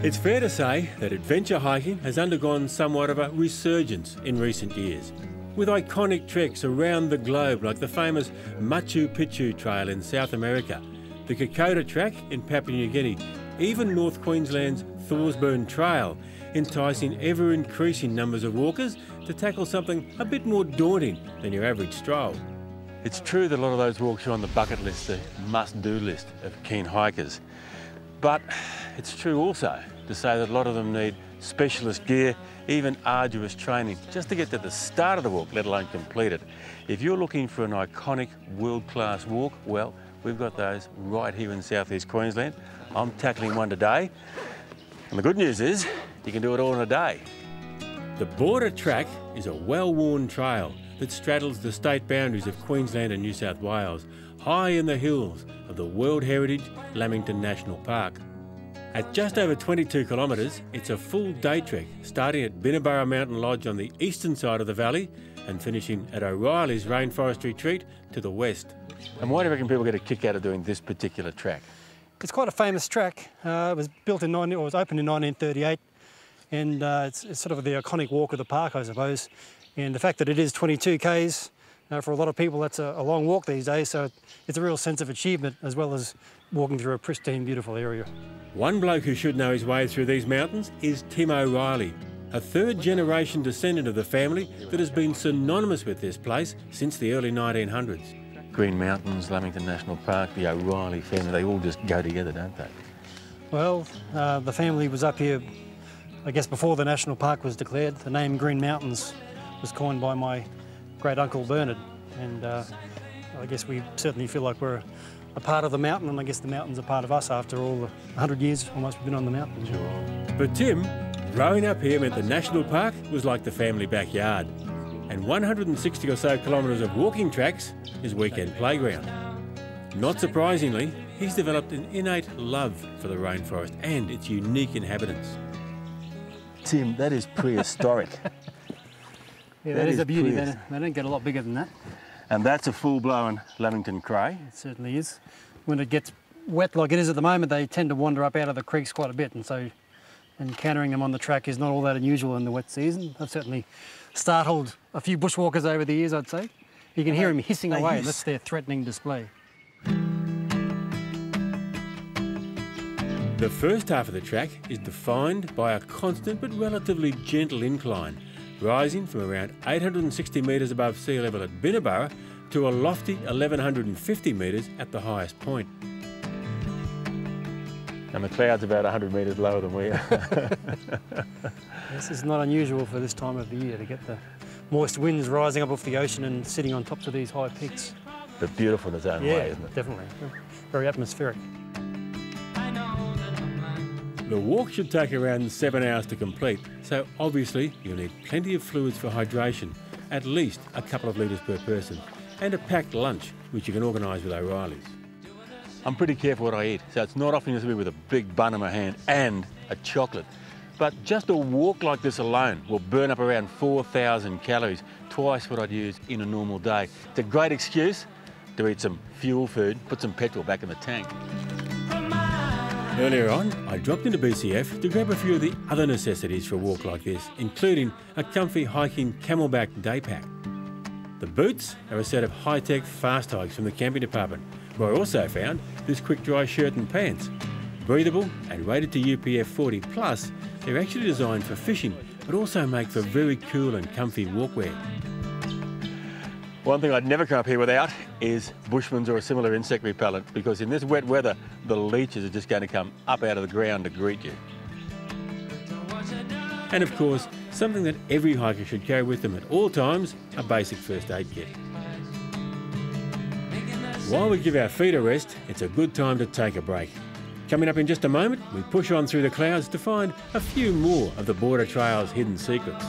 It's fair to say that adventure hiking has undergone somewhat of a resurgence in recent years, with iconic treks around the globe like the famous Machu Picchu Trail in South America, the Kokoda Track in Papua New Guinea, even North Queensland's Thorsburn Trail, enticing ever-increasing numbers of walkers to tackle something a bit more daunting than your average stroll. It's true that a lot of those walks are on the bucket list, the must-do list of keen hikers. But it's true also to say that a lot of them need specialist gear, even arduous training, just to get to the start of the walk, let alone complete it. If you're looking for an iconic world-class walk, well, we've got those right here in southeast Queensland. I'm tackling one today, and the good news is you can do it all in a day. The Border Track is a well-worn trail that straddles the state boundaries of Queensland and New South Wales, high in the hills of the World Heritage Lamington National Park. At just over 22 kilometres, it's a full day trek, starting at Binnaburra Mountain Lodge on the eastern side of the valley and finishing at O'Reilly's Rainforest Retreat to the west. And why do you reckon people get a kick out of doing this particular track? It's quite a famous track. It was opened in 1938, and it's sort of the iconic walk of the park, I suppose. And the fact that it is 22 k's, for a lot of people that's a long walk these days, so it's a real sense of achievement as well as walking through a pristine, beautiful area. One bloke who should know his way through these mountains is Tim O'Reilly, a third-generation descendant of the family that has been synonymous with this place since the early 1900s. Green Mountains, Lamington National Park, the O'Reilly family, they all just go together, don't they? Well, the family was up here, I guess, before the national park was declared. The name Green Mountains was coined by my great-uncle Bernard, and I guess we certainly feel like we're a part of the mountain, and I guess the mountain's a part of us after all the 100 years almost we've been on the mountain. Sure. For Tim, growing up here meant the national park was like the family backyard, and 160 or so kilometres of walking tracks his weekend playground. Not surprisingly, he's developed an innate love for the rainforest and its unique inhabitants. Tim, that is prehistoric. Yeah, that is a beauty. They don't get a lot bigger than that. And that's a full-blown Lamington Cray. It certainly is. When it gets wet like it is at the moment, they tend to wander up out of the creeks quite a bit, and so encountering them on the track is not all that unusual in the wet season. I've certainly startled a few bushwalkers over the years, I'd say. You can hear them hissing away, and that's their threatening display. The first half of the track is defined by a constant but relatively gentle incline, rising from around 860 metres above sea level at Binnaburra to a lofty 1150 metres at the highest point. And the cloud's about 100 metres lower than we are. This is not unusual for this time of the year to get the moist winds rising up off the ocean and sitting on tops of these high peaks. But beautiful in its own way, isn't it? Definitely. Very atmospheric. The walk should take around 7 hours to complete, so obviously you'll need plenty of fluids for hydration, at least a couple of litres per person, and a packed lunch, which you can organise with O'Reilly's. I'm pretty careful what I eat, so it's not often to be with a big bun in my hand and a chocolate. But just a walk like this alone will burn up around 4,000 calories, twice what I'd use in a normal day. It's a great excuse to eat some fuel food, put some petrol back in the tank. Earlier on, I dropped into BCF to grab a few of the other necessities for a walk like this, including a comfy hiking camelback day pack. The boots are a set of high-tech fast hikes from the camping department, where I also found this quick dry shirt and pants. Breathable and rated to UPF 40 plus, they're actually designed for fishing, but also make for very cool and comfy walkwear. One thing I'd never come up here without is Bushman's or a similar insect repellent, because in this wet weather, the leeches are just going to come up out of the ground to greet you. And of course, something that every hiker should carry with them at all times, a basic first aid kit. While we give our feet a rest, it's a good time to take a break. Coming up in just a moment, we push on through the clouds to find a few more of the Border Trail's hidden secrets.